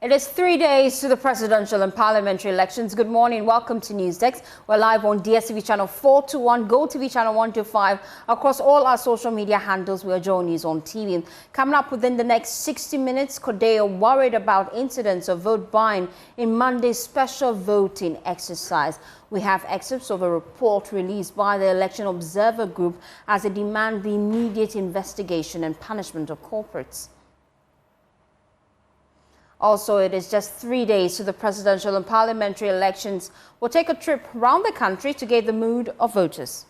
It is 3 days to the presidential and parliamentary elections. Good morning. Welcome to NewsDesk. We're live on DSTV channel 421, GoTV channel 125, across all our social media handles. We are Joe News on TV. Coming up within the next 60 minutes, CODEO worried about incidents of vote buying in Monday's special voting exercise. We have excerpts of a report released by the Election Observer Group as they demand the immediate investigation and punishment of culprits. Also, it is just 3 days to the presidential and parliamentary elections. We'll take a trip around the country to gauge the mood of voters.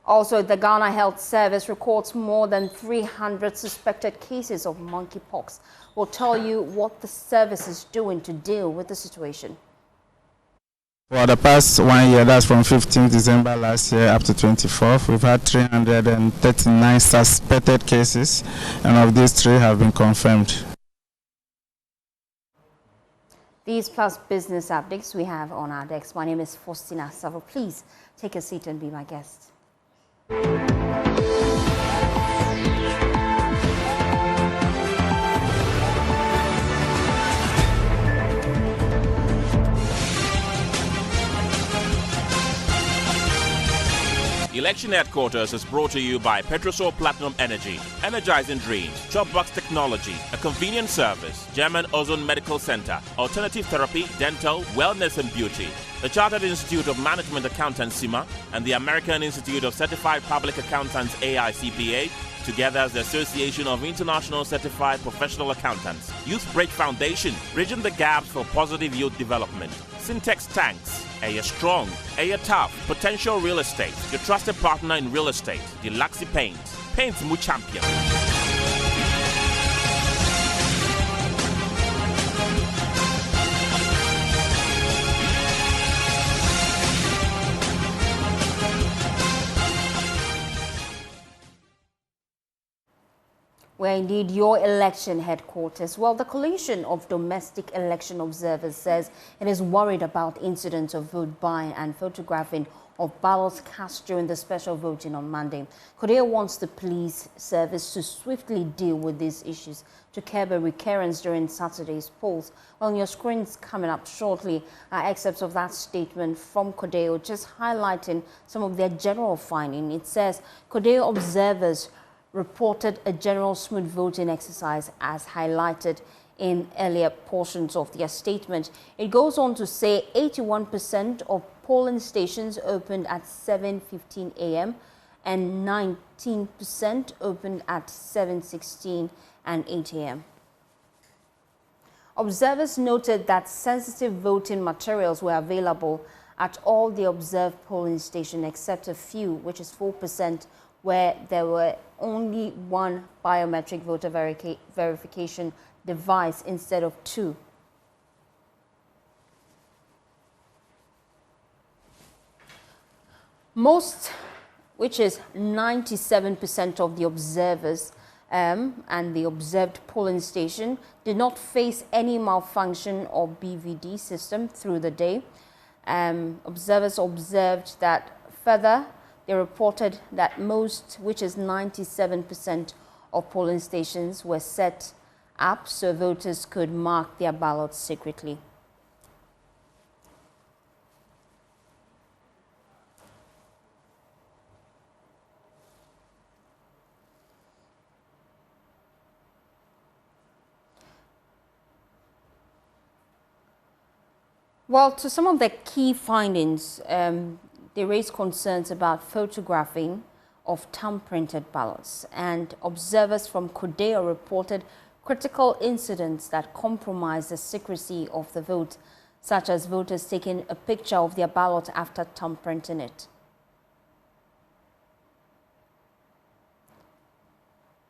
Also, the Ghana Health Service records more than 300 suspected cases of monkeypox. We'll tell you what the service is doing to deal with the situation. For the past 1 year, that's from 15th December last year up to 24th, we've had 339 suspected cases, and of these 3 have been confirmed. These plus business updates we have on our desk. My name is Faustina Savo. Please take a seat and be my guest. Election Headquarters is brought to you by Petrosol Platinum Energy, Energizing Dreams, Chopbox Technology, a convenient service, German Ozone Medical Center, Alternative Therapy, Dental, Wellness and Beauty, the Chartered Institute of Management Accountants CIMA, and the American Institute of Certified Public Accountants AICPA, together as the Association of International Certified Professional Accountants. Youth Break Foundation, bridging the gaps for positive youth development. Syntex Tanks, Air Strong, Air Tough, Potential Real Estate, your trusted partner in real estate. Deluxe Paints, Paints Mu Champion. Where indeed your election headquarters. Well, the Coalition of Domestic Election Observers says it is worried about incidents of vote buying and photographing of ballots cast during the special voting on Monday. CODEO wants the police service to swiftly deal with these issues to curb a recurrence during Saturday's polls. Well, on your screens coming up shortly are excerpts of that statement from CODEO, just highlighting some of their general finding. It says CODEO observers reported a general smooth voting exercise as highlighted in earlier portions of their statement. It goes on to say 81% of polling stations opened at 7:15 a.m. and 19% opened at 7:16 and 8 a.m. Observers noted that sensitive voting materials were available at all the observed polling stations except a few, which is 4%, where there were only one biometric voter verification device instead of 2. Most, which is 97% of the observers and the observed polling station, did not face any malfunction or BVD system through the day. Observers observed that further, they reported that most, which is 97% of polling stations, were set up so voters could mark their ballots secretly. Well, to some of the key findings, they raised concerns about photographing of thumb-printed ballots, and observers from CODEO reported critical incidents that compromised the secrecy of the vote, such as voters taking a picture of their ballot after thumb-printing it.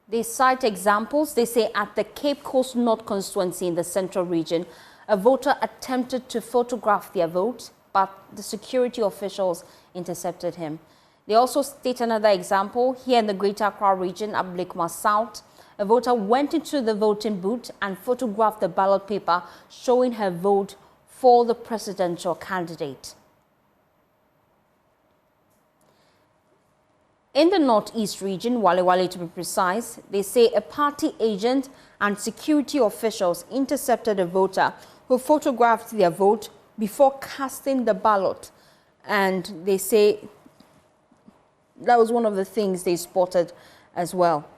They cite examples. They say at the Cape Coast North constituency in the central region, a voter attempted to photograph their vote, but the security officials intercepted him. They also state another example here in the Greater Accra region at Blakema South. A voter went into the voting booth and photographed the ballot paper showing her vote for the presidential candidate. In the northeast region, Wale to be precise, they say a party agent and security officials intercepted a voter who photographed their vote before casting the ballot. And they say that was one of the things they spotted as well.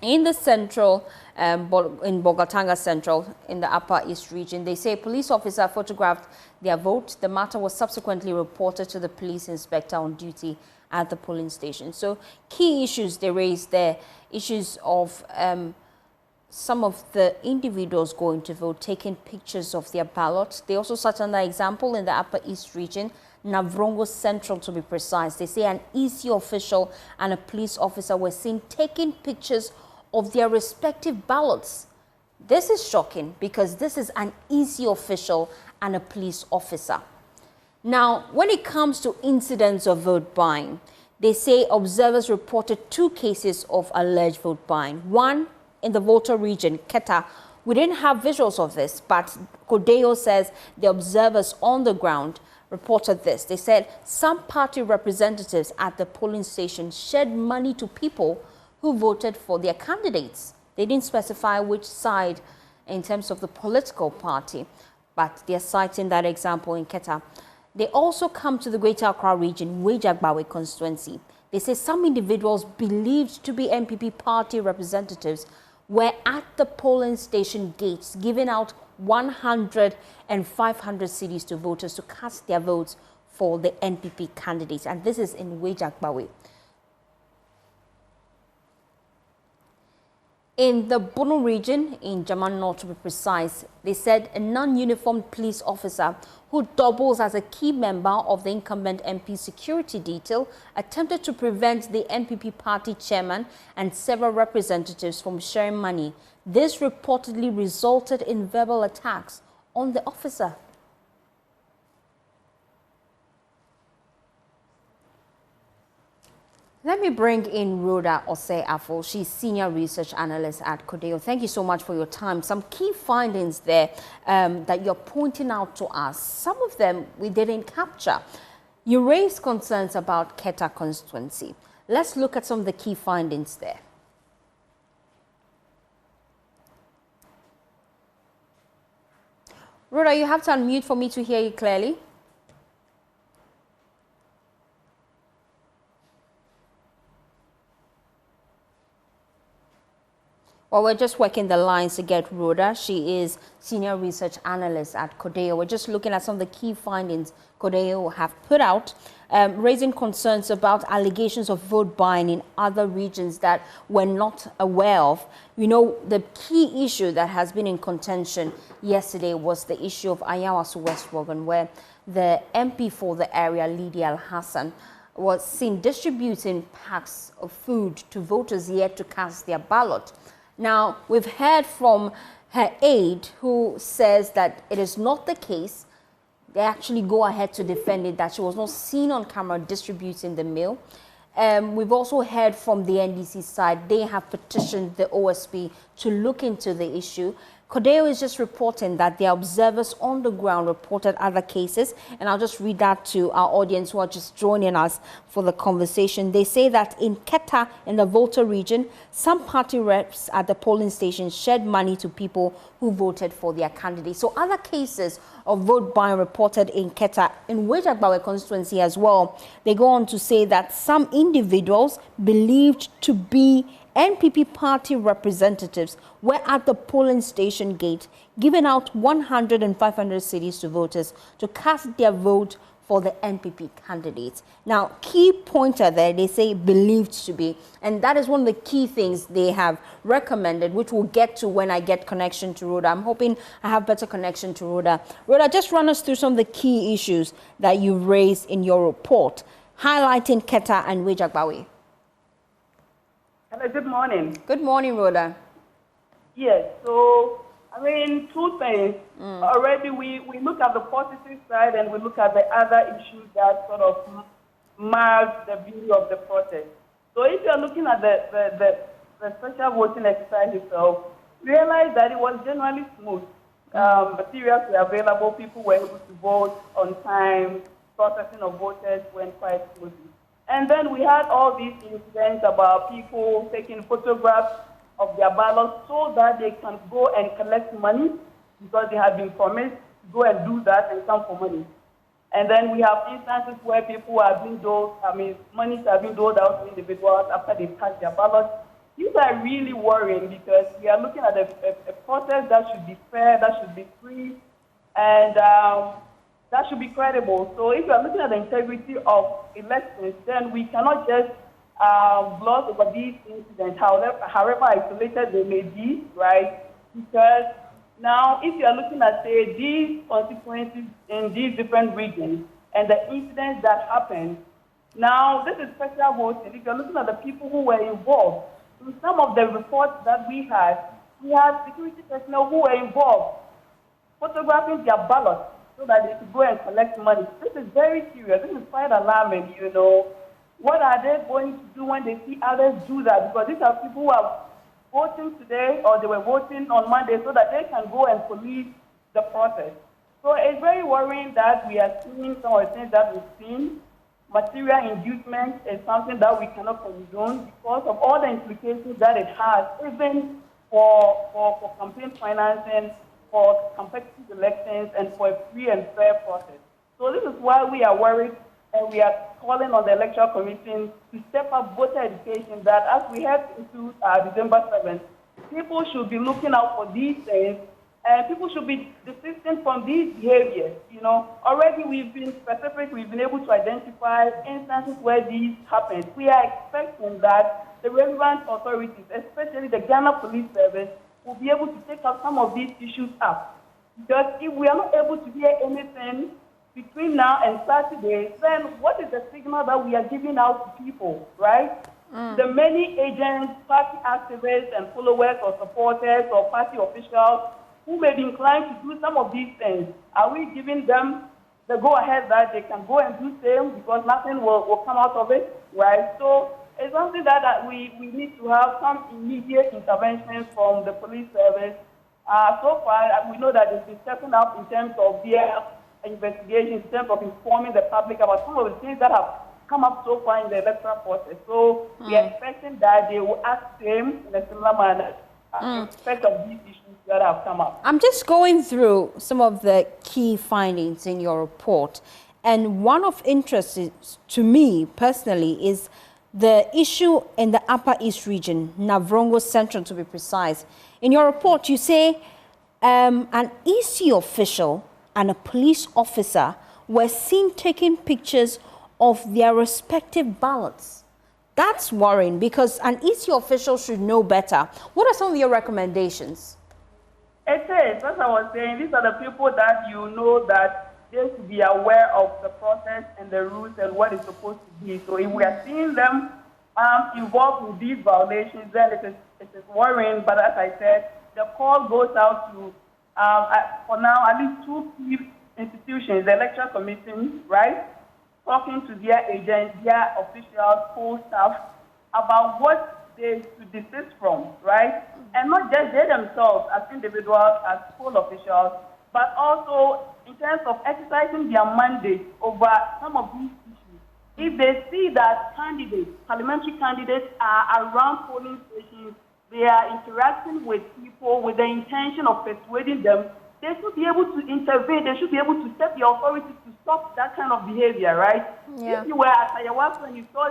In the central, in Bogatanga Central, in the Upper East region, they say a police officer photographed their vote. The matter was subsequently reported to the police inspector on duty at the polling station. So key issues they raised there, issues of some of the individuals going to vote, taking pictures of their ballot. They also cite another example in the Upper East region, Navrongo Central to be precise. They say an EC official and a police officer were seen taking pictures of their respective ballots. This is shocking because this is an EC official and a police officer. Now, when it comes to incidents of vote buying, they say observers reported 2 cases of alleged vote buying. One in the Volta region, Keta. We didn't have visuals of this, but CODEO says the observers on the ground reported this. They said some party representatives at the polling station shed money to people who voted for their candidates. They didn't specify which side in terms of the political party, but they're citing that example in Keta. They also come to the Greater Accra region, Wejagbawe constituency. They say some individuals believed to be MPP party representatives were at the polling station gates giving out 100 and 500 cedis to voters to cast their votes for the NPP candidates. And this is in Wejagbawe. In the Bono region, in German North to be precise, they said a non-uniformed police officer who doubles as a key member of the incumbent MP security detail attempted to prevent the NPP party chairman and several representatives from sharing money. This reportedly resulted in verbal attacks on the officer. Let me bring in Rhoda Osei-Afo. She's Senior Research Analyst at CODEO. Thank you so much for your time. Some key findings there that you're pointing out to us. Some of them we didn't capture. You raised concerns about Keta constituency. Let's look at some of the key findings there. Rhoda, you have to unmute for me to hear you clearly. Well, we're just working the lines to get Rhoda. She is Senior Research Analyst at CODEO. We're just looking at some of the key findings CODEO have put out, raising concerns about allegations of vote buying in other regions that we're not aware of. You know, the key issue that has been in contention yesterday was the issue of Ayawasu West Rogan, where the MP for the area, Lydia Al-Hassan, was seen distributing packs of food to voters yet to cast their ballot. Now, we've heard from her aide who says that it is not the case. They actually go ahead to defend it, that she was not seen on camera distributing the meal. We've also heard from the NDC side, they have petitioned the OSP to look into the issue. CODEO is just reporting that the observers on the ground reported other cases, and I'll just read that to our audience who are just joining us for the conversation. They say that in Keta, in the Volta region, some party reps at the polling station shed money to people who voted for their candidates. So other cases of vote buying reported in Keta, in Wejagbawe constituency as well. They go on to say that some individuals believed to be NPP party representatives were at the polling station gate giving out 100 and 500 cedis to voters to cast their vote for the NPP candidates. Now, key pointer there, they say believed to be, and that is one of the key things they have recommended, which we'll get to when I get connection to Rhoda. I'm hoping I have better connection to Rhoda. Rhoda, just run us through some of the key issues that you've raised in your report, highlighting Keta and Wejagbawe. Hello, good morning. Good morning, Rhoda. Yes, so, I mean, 2 things. Already we look at the positive side and we look at the other issues that sort of mark the beauty of the process. So if you're looking at the special voting exercise itself, realize that it was generally smooth. Materials were available, people were able to vote on time, processing of voters went quite smoothly. And then we had all these incidents about people taking photographs of their ballots so that they can go and collect money because they have been promised to go and do that and come for money. And then we have instances where people are being doled, monies are being doled out to individuals after they cast their ballots. These are really worrying because we are looking at a process that should be fair, that should be free, and that should be credible. So if you are looking at the integrity of elections, then we cannot just gloss over these incidents, however isolated they may be, right? Because now, if you are looking at, say, these constituencies in these different regions and the incidents that happened, now this is special voting. If you're looking at the people who were involved, in some of the reports that we had security personnel who were involved photographing their ballots so that they could go and collect money. This is very serious. This is quite alarming, you know. What are they going to do when they see others do that? Because these are people who are voting today or they were voting on Monday so that they can go and police the process. So it's very worrying that we are seeing some of the things that we've seen. Material inducement is something that we cannot condone because of all the implications that it has, even for campaign financing, for competitive elections, and for a free and fair process. So this is why we are worried, and we are calling on the Electoral Commission to step up voter education, that as we head into December 7th, people should be looking out for these things, and people should be desisting from these behaviors. You know, already we've been specific, we've been able to identify instances where these happen. We are expecting that the relevant authorities, especially the Ghana Police Service, will be able to take up some of these issues up. Because if we are not able to hear anything between now and Saturday, then what is the signal that we are giving out to people, right? The many agents, party activists and followers or supporters or party officials who may be inclined to do some of these things, are we giving them the go-ahead that they can go and do same because nothing will come out of it, right? So it's something that we need to have some immediate interventions from the police service. So far, we know that they've been stepping up in terms of their investigation, in terms of informing the public about some of the things that have come up so far in the electoral process. So we are expecting that they will act same in a similar manner in respect of these issues that have come up. I'm just going through some of the key findings in your report, and one of interest to me personally is the issue in the Upper East region, Navrongo Central to be precise. In your report, you say an EC official and a police officer were seen taking pictures of their respective ballots. That's worrying because an EC official should know better. What are some of your recommendations? It is, as I was saying, these are the people that you know that they should be aware of the process and the rules and what is supposed to be. So if we are seeing them involved in these violations, then it is worrying. But as I said, the call goes out to, for now, at least two key institutions, the Electoral Commission, right, talking to their agents, their officials, poll staff, about what they should desist from, right? And not just they themselves as individuals, as poll officials, but also in terms of exercising their mandate over some of these issues. If they see that candidates, parliamentary candidates are around polling stations, they are interacting with people with the intention of persuading them, they should be able to intervene, they should be able to step the authorities to stop that kind of behavior, right? Yeah. If you were at Ayahuasca and you saw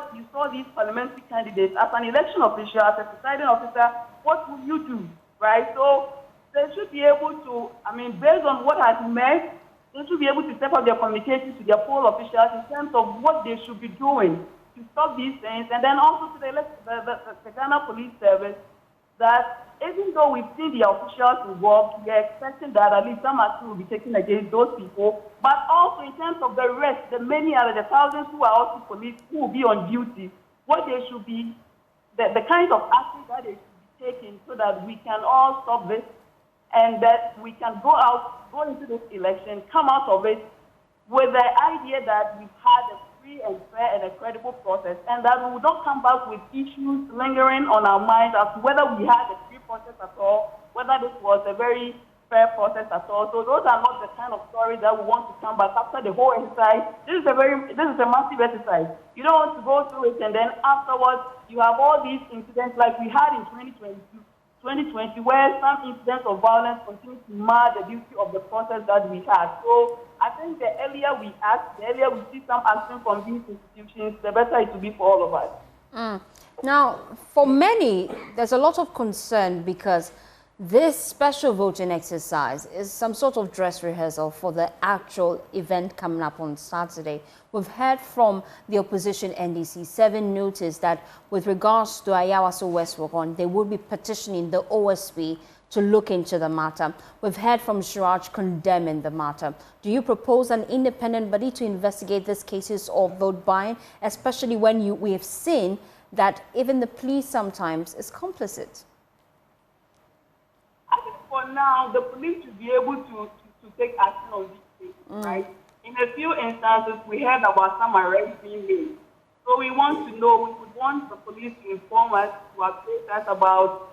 these parliamentary candidates, as an election official, as a presiding officer, what would you do, right? So they should be able to, based on what has emerged, they should be able to step up their communication to their poll officials in terms of what they should be doing to stop these things, and then also to the Ghana Police Service, that even though we've seen the officials involved, we are expecting that at least some action will be taken against those people, but also in terms of the rest, the many other, the thousands who are also police, who will be on duty, what they should be, the kind of action that they should be taking so that we can all stop this and that we can go into this election, come out of it with the idea that we've had a free and fair and a credible process, and that we will not come back with issues lingering on our minds as to whether we had a free process at all, whether this was a very fair process at all. So those are not the kind of stories that we want to come back after the whole exercise. This is a massive exercise. You don't want to go through it and then afterwards you have all these incidents like we had in 2020, where some incidents of violence continue to mar the beauty of the process that we had. So I think the earlier we act, the earlier we see some action from these institutions, the better it will be for all of us. Now, for many, there's a lot of concern because this special voting exercise is some sort of dress rehearsal for the actual event coming up on Saturday. We've heard from the opposition NDC 7 notice that with regards to Ayawaso West Wagon, they will be petitioning the OSP to look into the matter. We've heard from Shiraj condemning the matter. Do you propose an independent body to investigate these cases of vote buying, especially when we have seen that even the police sometimes is complicit? I think for now, the police should be able to take action on these cases, right? In a few instances, we heard about some arrests being made. So we want to know, we would want the police to inform us, to update us about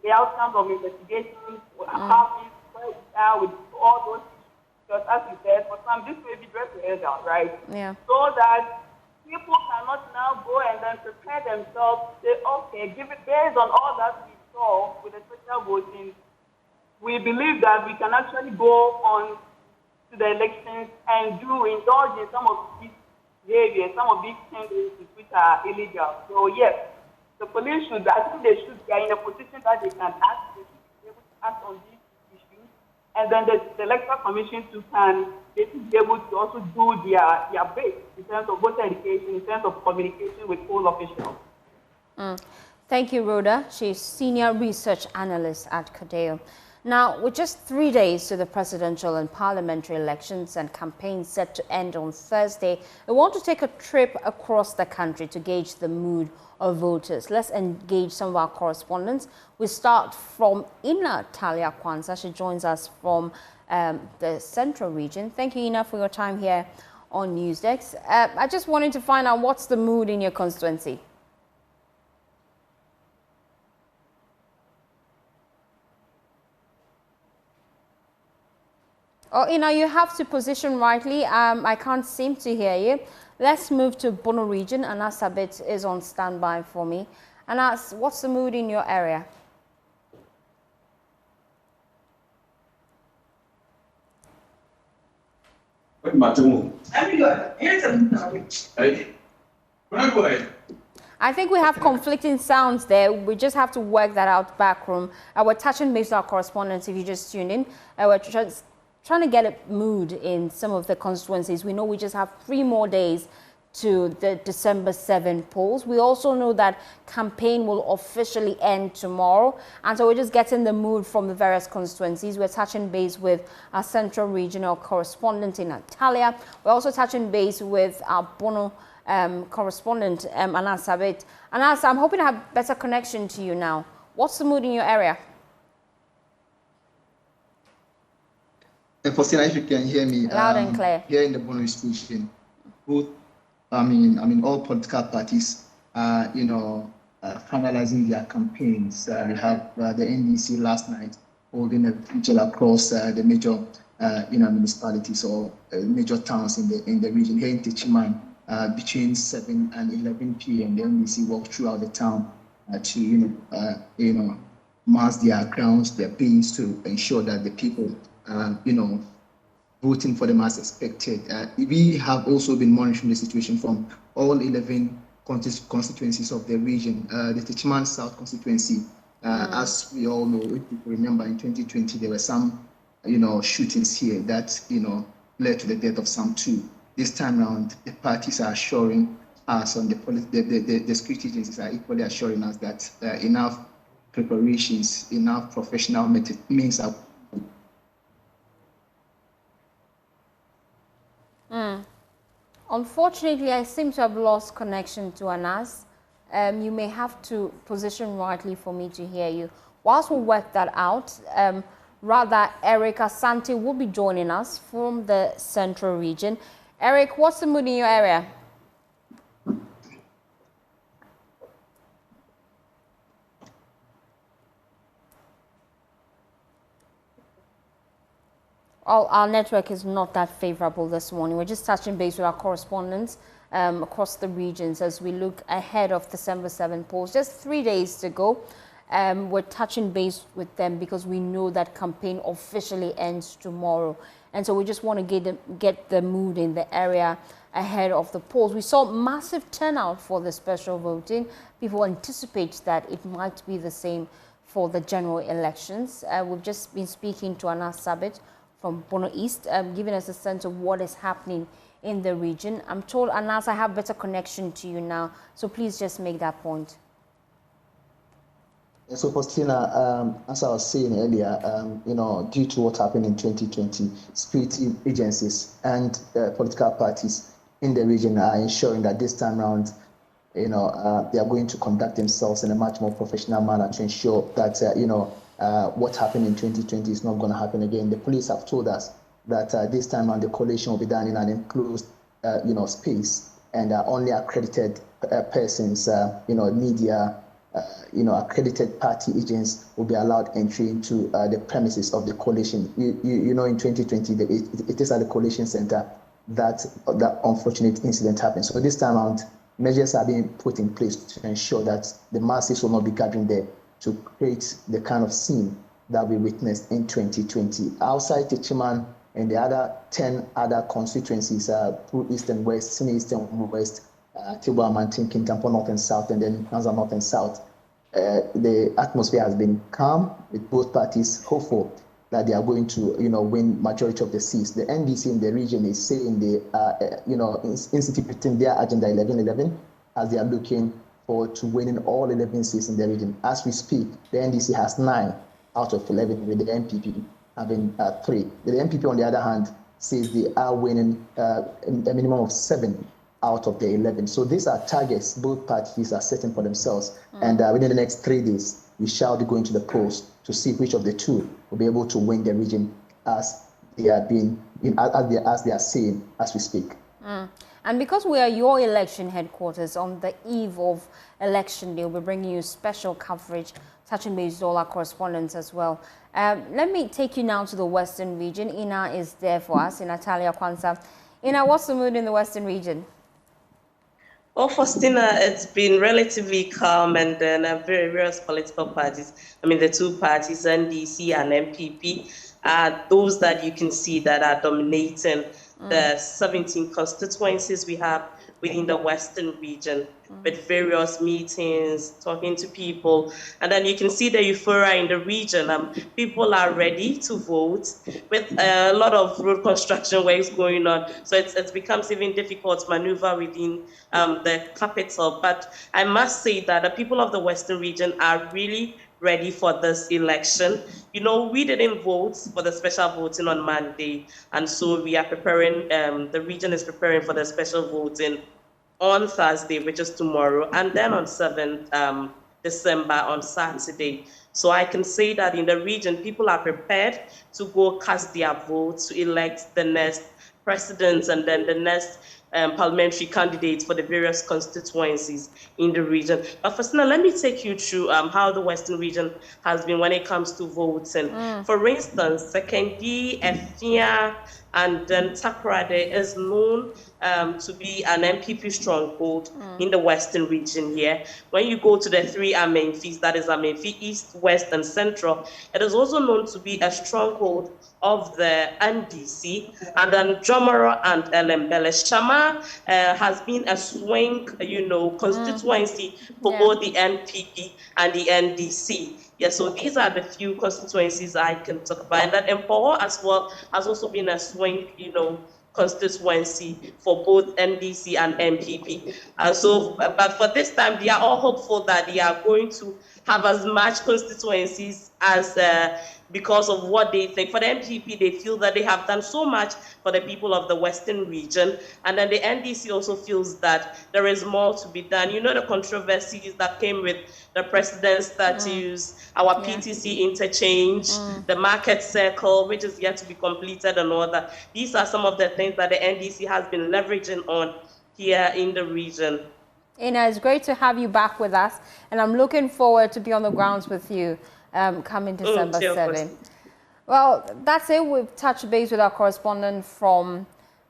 the outcomes of investigations, how where we are with all those issues. Because as you said, for some, this may be dress rehearsal, right? Yeah. So that people cannot now go and then prepare themselves, say, okay, based on all that we saw with the special voting, we believe that we can actually go on to the elections and indulge in some of these behaviors, some of these tendencies which are illegal. So yes, the police should, I think they are in a position that they can act, they should be able to act on these issues. And then the Electoral Commission too they should be able to also do their bit in terms of voter education, in terms of communication with poll officials. Thank you, Rhoda. She's Senior Research Analyst at CODEO. Now, with just 3 days to the presidential and parliamentary elections and campaigns set to end on Thursday, we want to take a trip across the country to gauge the mood of voters. Let's engage some of our correspondents. We start from Ina Talia Kwanzaa. She joins us from the Central region. Thank you, Ina, for your time here on Newsdesk. I just wanted to find out what's the mood in your constituency. Oh, Ina, you have to position rightly. I can't seem to hear you. Let's move to Bono region. Anas Sabit is on standby for me. Anas, what's the mood in your area? I think we have conflicting sounds there. We just have to work that out back room. We're touching base with our correspondents if you just tuned in. We're just trying to get a mood in some of the constituencies. We know we just have 3 more days to the December 7 polls. We also know that campaign will officially end tomorrow. And so we're just getting the mood from the various constituencies. We're touching base with our Central Regional correspondent in Natalia. We're also touching base with our Bono correspondent, Anas Sabit. Anas, I'm hoping to have better connection to you now. What's the mood in your area? Faustina, if you can hear me, loud and clear. Here in the Bono region, both, I mean, all political parties are, finalizing their campaigns. We have the NDC last night holding a vigil across the major, municipalities or major towns in the region. Here in Techiman, between 7 and 11 p.m., the NDC walked throughout the town to, mass their grounds, their base to ensure that the people voting for them as expected. We have also been monitoring the situation from all 11 constituencies of the region. The Techiman South constituency, as we all know, if you remember in 2020, there were some, shootings here that, led to the death of some 2. This time around, the parties are assuring us, on the security agencies are equally assuring us that enough preparations, enough professional means are. Unfortunately, I seem to have lost connection to Anas. You may have to position rightly for me to hear you. Whilst we work that out, rather, Eric Asante will be joining us from the Central region. Eric, what's the mood in your area? Our network is not that favorable this morning. We're just touching base with our correspondents across the regions as we look ahead of December 7 polls. Just 3 days to go. We're touching base with them because we know that campaign officially ends tomorrow. And so we just want to get the mood in the area ahead of the polls. We saw massive turnout for the special voting. People anticipate that it might be the same for the general elections. We've just been speaking to Anas Sabit from Bono East, giving us a sense of what is happening in the region. I'm told, Anas, I have better connection to you now, so please just make that point. So, Faustina, as I was saying earlier, due to what happened in 2020, security agencies and political parties in the region are ensuring that this time around, they are going to conduct themselves in a much more professional manner to ensure that, what happened in 2020 is not going to happen again. The police have told us that this time around the collation will be done in an enclosed, space, and only accredited persons, media, accredited party agents will be allowed entry into the premises of the coalition. In 2020, it is at the coalition center that unfortunate incident happened. So this time around, measures are being put in place to ensure that the masses will not be gathering there to create the kind of scene that we witnessed in 2020. Outside Techiman and the other 10 other constituencies, through East and West, Sine East and West, Tibu Amantin, Kintampo North and South, and then Nyanza North and South, the atmosphere has been calm, with both parties hopeful that they are going to, win majority of the seats. The NDC in the region is saying they are, instituting their agenda 11-11 as they are looking forward to winning all 11 seats in the region. As we speak, the NDC has 9 out of 11, with the MPP having 3. The MPP, on the other hand, says they are winning a minimum of 7 out of the 11. So these are targets both parties are setting for themselves. And within the next 3 days, we shall be going to the polls to see which of the two will be able to win the region as they are being, as they are saying as we speak. And because we are your election headquarters on the eve of election day, we'll be bringing you special coverage, touching base with all our correspondents as well. Let me take you now to the Western region. Ina is there for us, in Natalia Kwanzaa. Ina, what's the mood in the Western region? Well, Faustina, it's been relatively calm, and then various political parties, the two parties, NDC and MPP, are those that you can see that are dominating the 17 constituencies we have within the Western region, with various meetings, talking to people. And then you can see the euphoria in the region. People are ready to vote, with a lot of road construction works going on. So it becomes even difficult to maneuver within the capital. But I must say that the people of the Western region are really ready for this election. We didn't vote for the special voting on Monday, and so we are preparing, the region is preparing for the special voting on Thursday, which is tomorrow, and then on 7th December on Saturday. So I can say that in the region, people are prepared to go cast their votes to elect the next president and then the next parliamentary candidates for the various constituencies in the region. But first, now let me take you through how the Western region has been when it comes to voting. For instance, Sekendi, Efia, and then Takoradi is known to be an MPP stronghold in the Western region here. When you go to the 3 Amenfis, that is Amenfi East, West, and Central, it is also known to be a stronghold of the NDC, and then Jomoro and Elembele. Shama has been a swing, constituency for both the NPP and the NDC. Yeah, so these are the few constituencies I can talk about. And then Empower as well has also been a swing, constituency for both NDC and MPP. But for this time, they are all hopeful that they are going to have as much constituencies as because of what they think. For the MPP, they feel that they have done so much for the people of the Western region. And then the NDC also feels that there is more to be done. The controversies that came with the president's statues, our PTC interchange, the market circle, which is yet to be completed, and all that. These are some of the things that the NDC has been leveraging on here in the region. Ina, it's great to have you back with us, and I'm looking forward to be on the grounds with you coming December 7th. Well, that's it. We've touched base with our correspondent from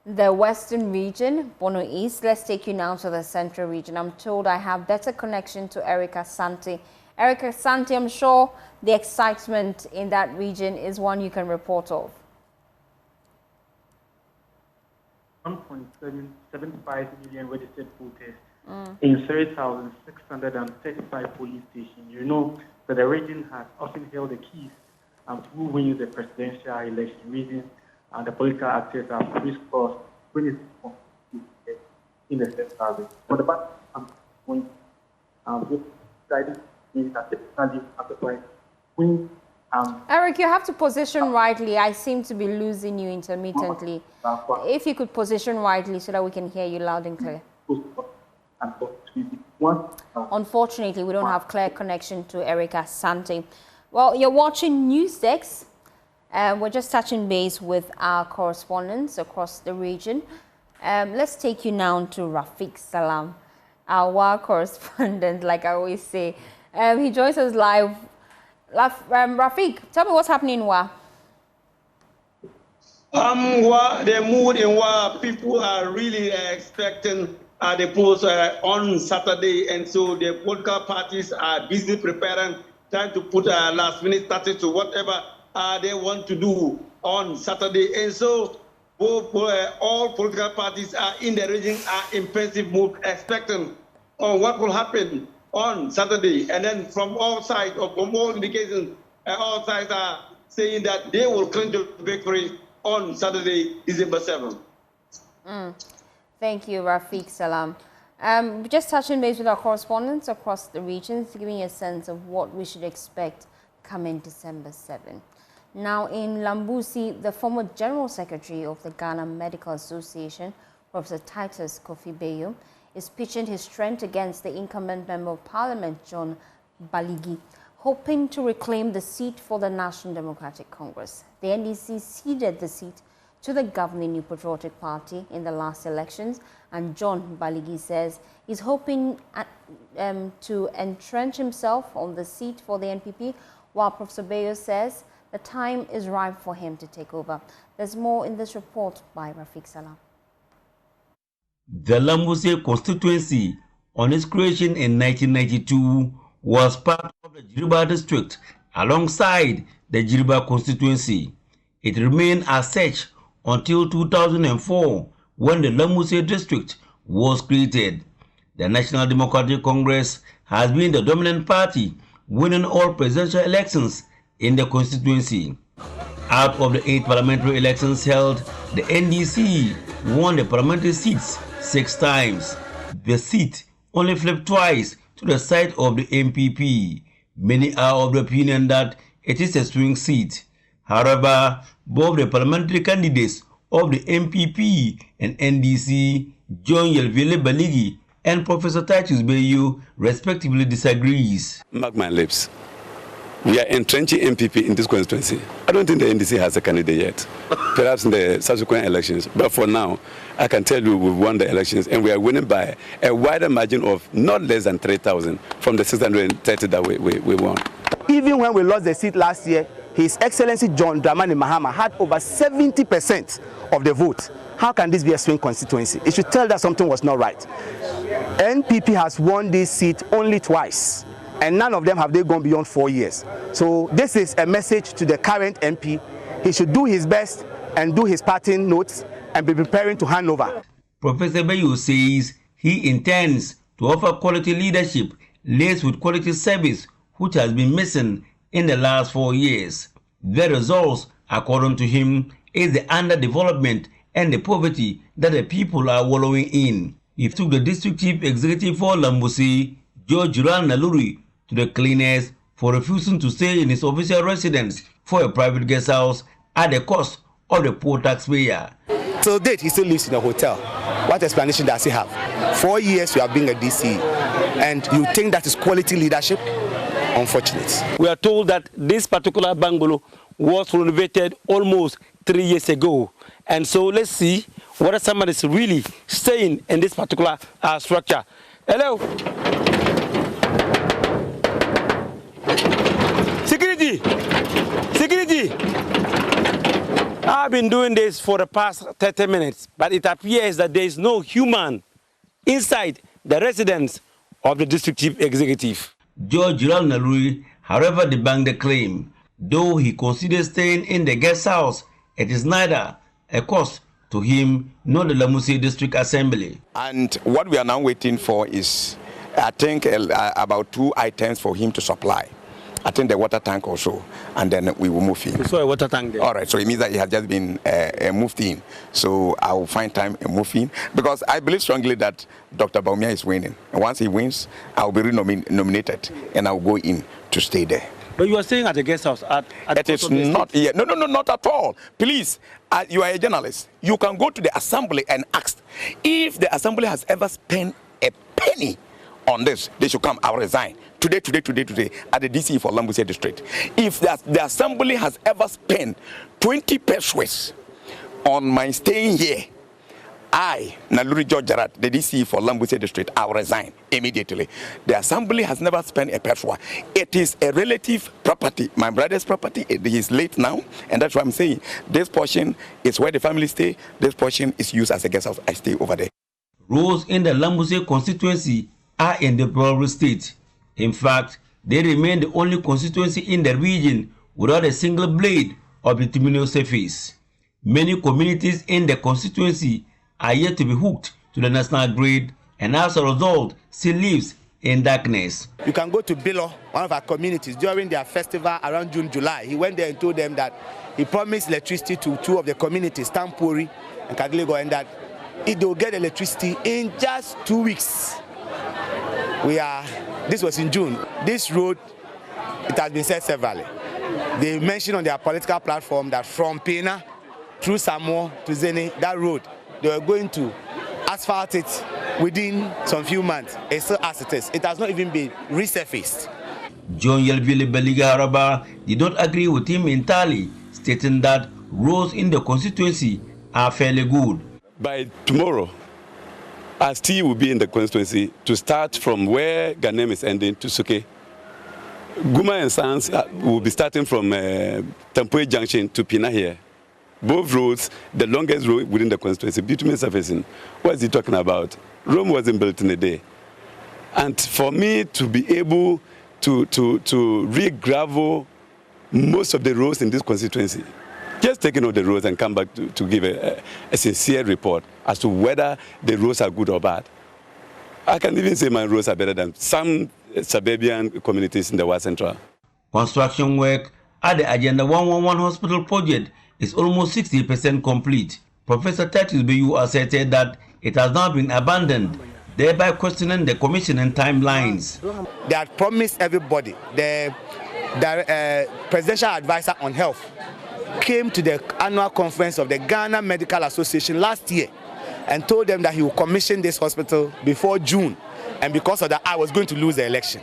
the Western region, Bono East. Let's take you now to the Central region. I'm told I have better connection to Erica Santi. Erica Santi, I'm sure the excitement in that region is one you can report of. 1.75 million registered voters in 3,635 polling stations. You know that the region has often held the keys to who wins the presidential election. Reason the political actors have crisscrossed in the state service. For the past point, guidance means that typically after point, Eric, you have to position rightly. I seem to be losing you intermittently. If you could position rightly so that we can hear you loud and clear. Unfortunately, we don't have clear connection to Erica Santi. Well, you're watching News Desk. We're just touching base with our correspondents across the region. Let's take you now to Rafiq Salam, our correspondent, like I always say. He joins us live. Rafiq, tell me what's happening in Wa. The mood in Wa, people are really expecting the polls on Saturday, and so the political parties are busy preparing, trying to put a last-minute started to whatever they want to do on Saturday. And so all political parties are in the region are in pensive mood, expecting on what will happen on Saturday. And then from all sides, or from all indications, all sides are saying that they will claim the victory on Saturday, December 7th. Thank you, Rafiq Salam. Just touching base with our correspondents across the regions, giving you a sense of what we should expect coming December 7th. Now, in Lambussie, the former General Secretary of the Ghana Medical Association, Professor Titus Kofi Bayo, is pitching his strength against the incumbent Member of Parliament, John Baligi, hoping to reclaim the seat for the National Democratic Congress. The NDC ceded the seat to the governing New Patriotic Party in the last elections, and John Baligi says he's hoping to entrench himself on the seat for the NPP, while Professor Bayo says the time is ripe for him to take over. There's more in this report by Rafiq Salam. The Lambussie constituency, on its creation in 1992, was part of the Jiriba district alongside the Jiriba constituency. It remained as such until 2004, when the Lambussie district was created. The National Democratic Congress has been the dominant party, winning all presidential elections in the constituency. Out of the 8 parliamentary elections held, the NDC won the parliamentary seats 6 times. The seat only flipped twice to the side of the MPP. Many are of the opinion that it is a swing seat. However, both the parliamentary candidates of the MPP and NDC, John Yelvile Baligi and Professor Titus Bayo, respectively disagrees. Mark my lips. We are entrenching MPP in this constituency. I don't think the NDC has a candidate yet. Perhaps in the subsequent elections. But for now, I can tell you we've won the elections and we are winning by a wider margin of not less than 3,000 from the 630 that we won. Even when we lost the seat last year, His Excellency John Dramani Mahama had over 70% of the vote. How can this be a swing constituency? It should tell that something was not right. NPP has won this seat only twice, and none of them have they gone beyond 4 years. So this is a message to the current MP. He should do his best and do his parting notes and be preparing to hand over. Professor Bayo says he intends to offer quality leadership laced with quality service, which has been missing in the last 4 years. The results, according to him, is the underdevelopment and the poverty that the people are wallowing in. He took the district chief executive for Lambussie, George Ran Naluri, to the cleaners for refusing to stay in his official residence for a private guest house at the cost of the poor taxpayer. Till date, he still lives in a hotel. What explanation does he have? 4 years you have been a DC, and you think that is quality leadership? Unfortunate. We are told that this particular bungalow was renovated almost 3 years ago. And so let's see whether someone is really staying in this particular structure. Hello? Security! Security! I've been doing this for the past 30 minutes, but it appears that there is no human inside the residence of the district chief executive. George Giral Naluri, however, debunked the claim. Though he considers staying in the guest house, it is neither a cost to him nor the Lambussie District Assembly. And what we are now waiting for is, I think, about 2 items for him to supply. I think the water tank also, and then we will move in. You saw a water tank there? All right, so it means that he has just been moved in. So I will find time and move in, because I believe strongly that Dr. Baumia is winning. And once he wins, I will be nominated, and I will go in to stay there. But you are staying at the guest house at it is not yet. No, not at all. Please, you are a journalist. You can go to the assembly and ask if the assembly has ever spent a penny on this. They should come. I will resign today at the DC for Lambussie District. If the assembly has ever spent 20 pesos on my staying here, I, Naluri George Gerard, the DC for Lambussie District, I will resign immediately. The assembly has never spent a peso. It is a relative property, my brother's property. He is late now, and that's why I'm saying this portion is where the family stay. This portion is used as a guest house. I stay over there. Roads in the Lambussie constituency are in the deplorable state. In fact, they remain the only constituency in the region without a single blade of bituminous surface. Many communities in the constituency are yet to be hooked to the national grid, and as a result, still lives in darkness. You can go to Bilo, one of our communities, during their festival around June, July. He went there and told them that he promised electricity to 2 of the communities, Tampuri and Kagligo, and that they will get electricity in just 2 weeks. This was in June. This road, it has been said severally. They mentioned on their political platform that from Pena through Samoa to Zene, that road, they were going to asphalt it within some few months. It's still as it is. It has not even been resurfaced. John Yelville Beliga Araba did not agree with him entirely, stating that roads in the constituency are fairly good. By tomorrow, I still will be in the constituency to start from where Ghanem is ending to Suke. Guma and Sons will be starting from Tampue Junction to Pina here. Both roads, the longest road within the constituency, bitumen surfacing. What is he talking about? Rome wasn't built in a day. And for me to be able to re-gravel most of the roads in this constituency, just taking all the roads and come back to give a sincere report as to whether the roads are good or bad. I can even say my roads are better than some suburban communities in the West Central. Construction work at the Agenda 111 hospital project is almost 60% complete. Professor Titus Bayu asserted that it has now been abandoned, thereby questioning the commission and timelines. They had promised everybody. The presidential advisor on health came to the annual conference of the Ghana Medical Association last year and told them that he would commission this hospital before June, and because of that, I was going to lose the election.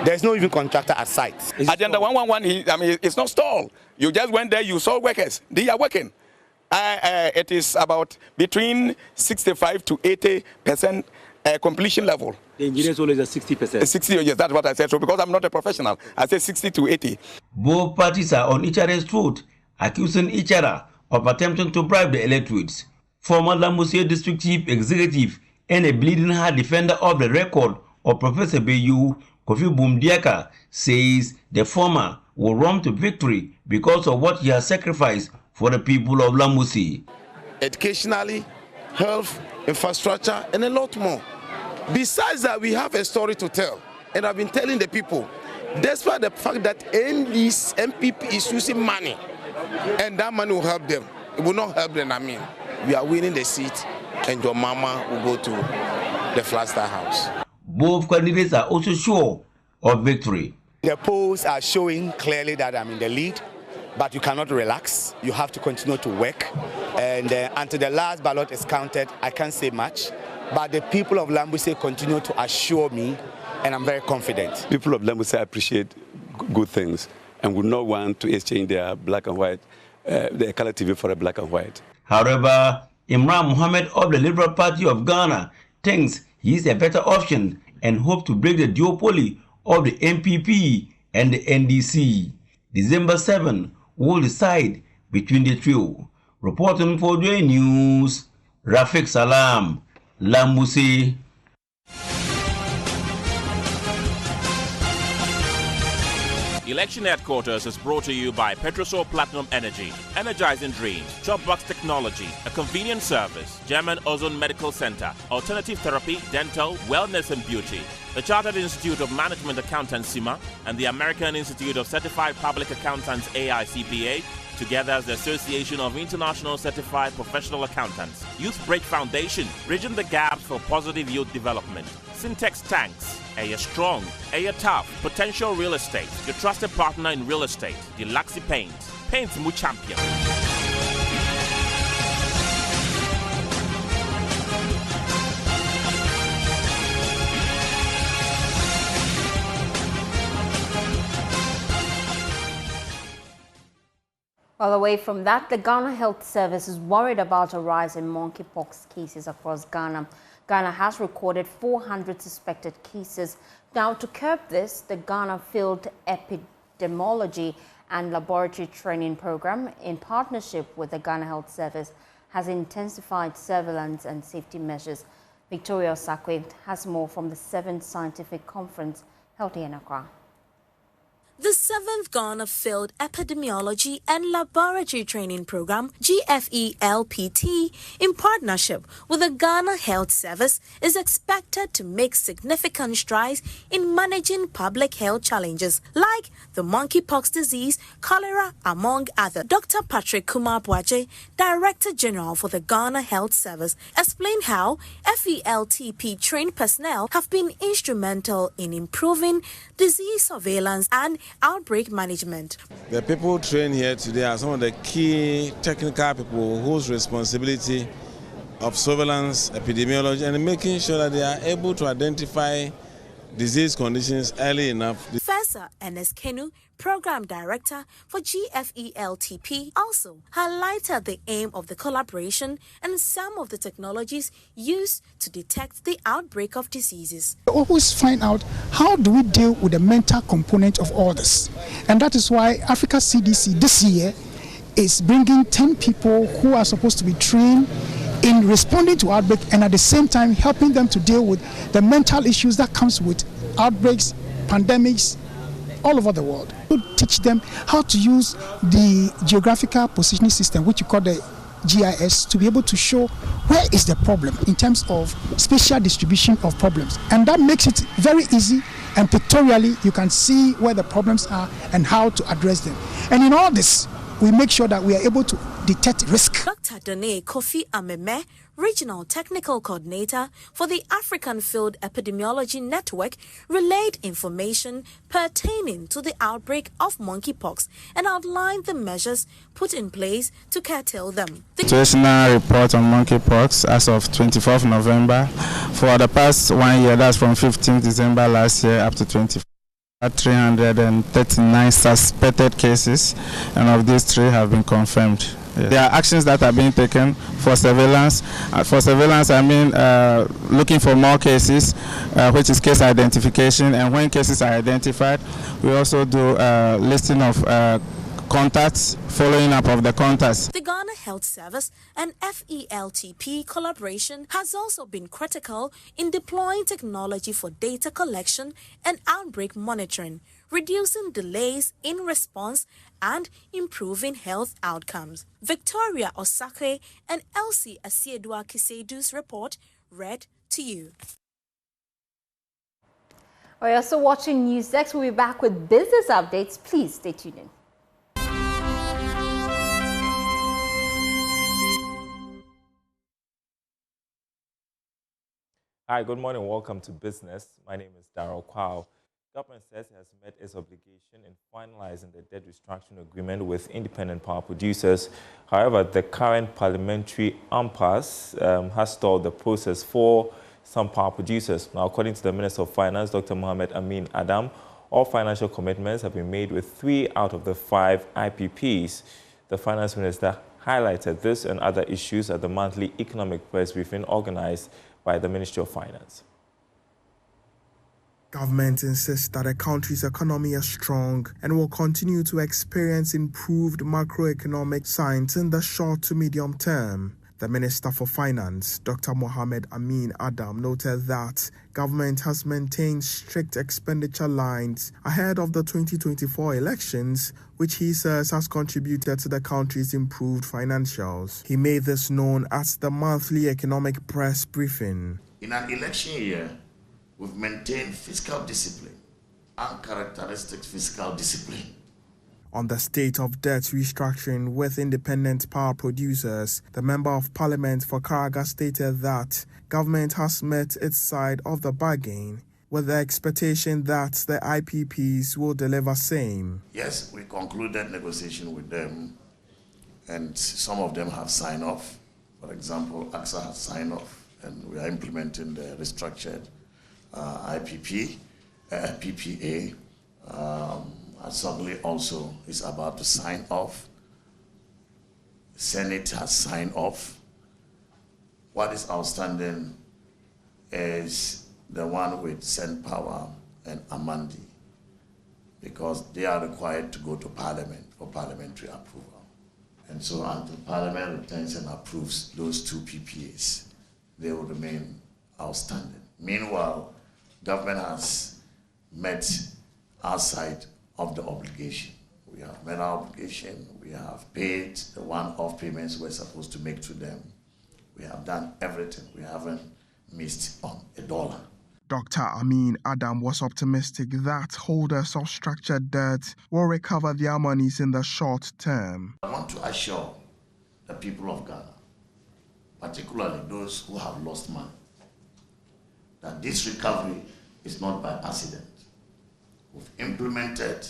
There's no even contractor at site. Agenda 111, it's not stalled. You just went there, you saw workers. They are working. It is about between 65 to 80% completion level. The engineers always at 60%. 60, yes, that's what I said. So because I'm not a professional, I said 60 to 80. Both parties are on each other's throat, accusing each other of attempting to bribe the electorates. Former Lambussie District Chief Executive and a bleeding heart defender of the record of Professor Bayu, Kofi Bumdiaka, says the former will run to victory because of what he has sacrificed for the people of Lambussie. Educationally, health, infrastructure, and a lot more. Besides that, we have a story to tell. And I've been telling the people, despite the fact that MPP is using money, and that money will help them. It will not help them, we are winning the seat, and your mama will go to the Flagstaff House. Both candidates are also sure of victory. The polls are showing clearly that I'm in the lead, but you cannot relax. You have to continue to work. And until the last ballot is counted, I can't say much. But the people of Lambussie continue to assure me, and I'm very confident. People of Lambussie appreciate good things and would not want to exchange their black and white, their color TV for a black and white. However, Imran Mohammed of the Liberal Party of Ghana thinks he is a better option and hopes to break the duopoly of the MPP and the NDC. December 7 will decide between the trio. Reporting for the news, Rafik Salam, Lambussie. Election Headquarters is brought to you by Petrosol Platinum Energy, energizing dreams, Chopbox Technology, a convenient service, German Ozone Medical Center, alternative therapy, dental, wellness and beauty, the Chartered Institute of Management Accountants (CIMA) and the American Institute of Certified Public Accountants (AICPA), together as the Association of International Certified Professional Accountants, Youth Break Foundation, bridging the gaps for positive youth development, Syntex Tanks, Aya Strong, Aya Tough, Potential Real Estate, your trusted partner in real estate, Deluxe Paint, Paint Mu Champion. Well, away from that, the Ghana Health Service is worried about a rise in monkeypox cases across Ghana. Ghana has recorded 400 suspected cases. Now, to curb this, the Ghana Field Epidemiology and Laboratory Training Program, in partnership with the Ghana Health Service, has intensified surveillance and safety measures. Victoria Osakwe has more from the 7th Scientific Conference held in Accra. The 7th Ghana Field Epidemiology and Laboratory Training Program, GFELPT, in partnership with the Ghana Health Service, is expected to make significant strides in managing public health challenges like the monkeypox disease, cholera, among others. Dr. Patrick Kumar Boache, Director General for the Ghana Health Service, explained how FELTP trained personnel have been instrumental in improving disease surveillance and outbreak management. The people trained here today are some of the key technical people whose responsibility of surveillance, epidemiology, and making sure that they are able to identify disease conditions early enough. Professor Ernest Kenu, Program Director for GFELTP, also highlighted the aim of the collaboration and some of the technologies used to detect the outbreak of diseases. We always find out how do we deal with the mental component of all this. And that is why Africa CDC this year is bringing 10 people who are supposed to be trained in responding to outbreak and at the same time helping them to deal with the mental issues that comes with outbreaks, pandemics, all over the world. To teach them how to use the geographical positioning system, which you call the GIS, to be able to show where is the problem in terms of spatial distribution of problems. And that makes it very easy, and pictorially you can see where the problems are and how to address them. And in all this, we make sure that we are able to detect risk. Dr. Done Kofi Ameme, Regional Technical Coordinator for the African Field Epidemiology Network, relayed information pertaining to the outbreak of monkeypox and outlined the measures put in place to curtail them. The Situational report on monkeypox as of 24th November. For the past 1 year, that's from 15th December last year up to 24th. 339 suspected cases, and of these 3 have been confirmed. There are actions that are being taken for surveillance. For surveillance, I mean looking for more cases, which is case identification. And when cases are identified, we also do listing of contacts, following up of the contacts. The Ghana Health Service and FELTP collaboration has also been critical in deploying technology for data collection and outbreak monitoring, reducing delays in response and improving health outcomes. Victoria Osakwe and Elsie Asiedua Kisedu's report read to you. We're also watching News Next. We'll be back with business updates. Please stay tuned in. Hi, good morning. Welcome to Business. My name is Darrell Kwao. Government says it has met its obligation in finalizing the debt restructuring agreement with independent power producers. However, the current parliamentary impasse has stalled the process for some power producers. Now, according to the Minister of Finance, Dr. Mohamed Amin Adam, all financial commitments have been made with 3 out of the 5 IPPs. The Finance Minister highlighted this and other issues at the monthly economic press briefing organized by the Ministry of Finance. Government insists that the country's economy is strong and will continue to experience improved macroeconomic signs in the short to medium term. The Minister for Finance, Dr. Mohamed Amin Adam, noted that government has maintained strict expenditure lines ahead of the 2024 elections, which he says has contributed to the country's improved financials. He made this known at the monthly economic press briefing. In an election year, we've maintained fiscal discipline, uncharacteristic fiscal discipline. On the state of debt restructuring with independent power producers, the Member of Parliament for Karaga stated that government has met its side of the bargain with the expectation that the IPPs will deliver same. Yes, we concluded negotiation with them and some of them have signed off. For example, AXA has signed off and we are implementing the restructured IPP, PPA. Assembly also is about to sign off. Senate has signed off. What is outstanding is the one with Sen Power and Amandi, because they are required to go to Parliament for parliamentary approval. And so until Parliament returns and approves those two PPAs, they will remain outstanding. Meanwhile, government has met our side of the obligation. We have met our obligation, we have paid the one-off payments we're supposed to make to them. We have done everything, we haven't missed on a dollar. Dr. Amin Adam was optimistic that holders of structured debt will recover their monies in the short term. I want to assure the people of Ghana, particularly those who have lost money, that this recovery is not by accident. We've implemented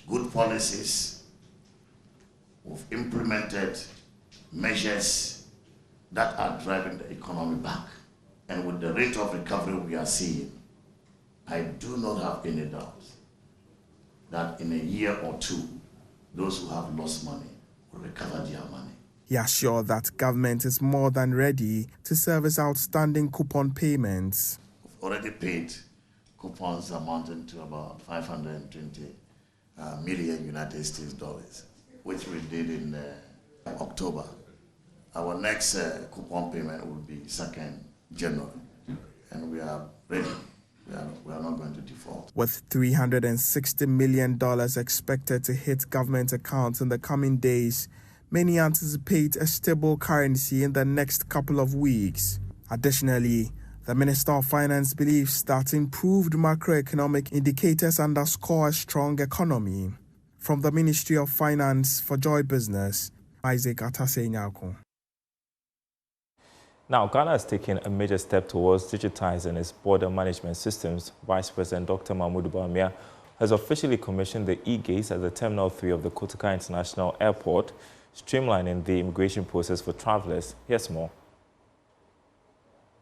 good policies. We've implemented measures that are driving the economy back. And with the rate of recovery we are seeing, I do not have any doubt that in a year or two, those who have lost money will recover their money. He assured that government is more than ready to service outstanding coupon payments. We've already paid coupons amounting to about 520 million United States dollars, which we did in October. Our next coupon payment will be 2nd January, and we are ready. We are not going to default. With $360 million expected to hit government accounts in the coming days, many anticipate a stable currency in the next couple of weeks. Additionally, the Minister of Finance believes that improved macroeconomic indicators underscore a strong economy. From the Ministry of Finance for Joy Business, Isaac Atasenyako. Now, Ghana has taken a major step towards digitizing its border management systems. Vice President Dr. Mahmoud Bawumia has officially commissioned the e-gates at the Terminal 3 of the Kotoka International Airport, streamlining the immigration process for travelers. Here's more.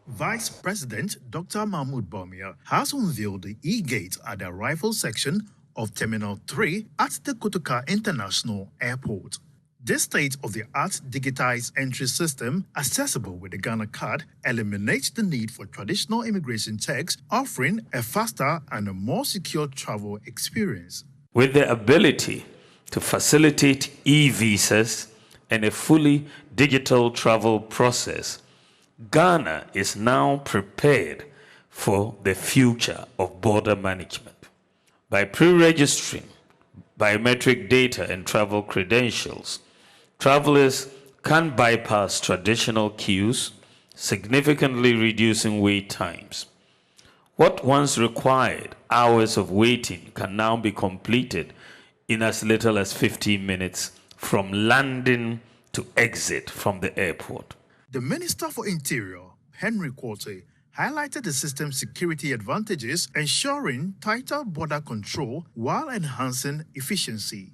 Vice President Dr. Mahmoud Bawumia has unveiled the e-gate at the arrival section of Terminal 3 at the Kotoka International Airport. This state-of-the-art digitized entry system, accessible with the Ghana card, eliminates the need for traditional immigration checks, offering a faster and a more secure travel experience. With the ability to facilitate e-visas and a fully digital travel process, Ghana is now prepared for the future of border management. By pre-registering biometric data and travel credentials, travelers can bypass traditional queues, significantly reducing wait times. What once required hours of waiting can now be completed in as little as 15 minutes from landing to exit from the airport. The Minister for Interior, Henry Quartey, highlighted the system's security advantages, ensuring tighter border control while enhancing efficiency.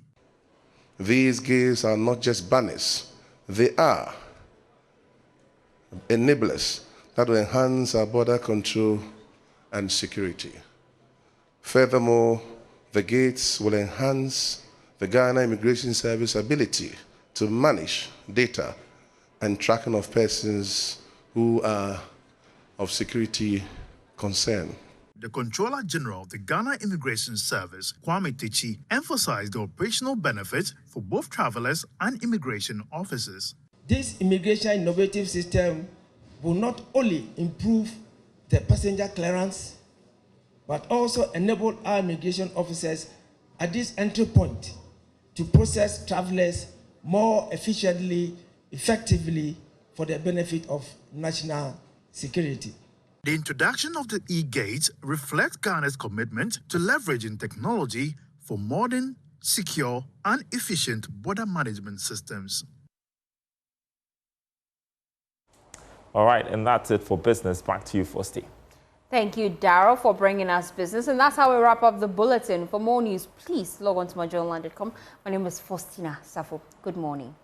These gates are not just banners, they are enablers that will enhance our border control and security. Furthermore, the gates will enhance the Ghana Immigration Service ability to manage data and tracking of persons who are of security concern. The Controller General of the Ghana Immigration Service, Kwame Techi, emphasized the operational benefits for both travelers and immigration officers. This immigration innovative system will not only improve the passenger clearance, but also enable our immigration officers at this entry point to process travelers more efficiently, effectively, for the benefit of national security. The introduction of the e-gates reflects Ghana's commitment to leveraging technology for modern, secure, and efficient border management systems. All right, and that's it for business. Back to you, Fosti. Thank you, Darryl, for bringing us business. And that's how we wrap up the bulletin. For more news, please log on to myjournal.com. My name is Faustina Safo. Good morning.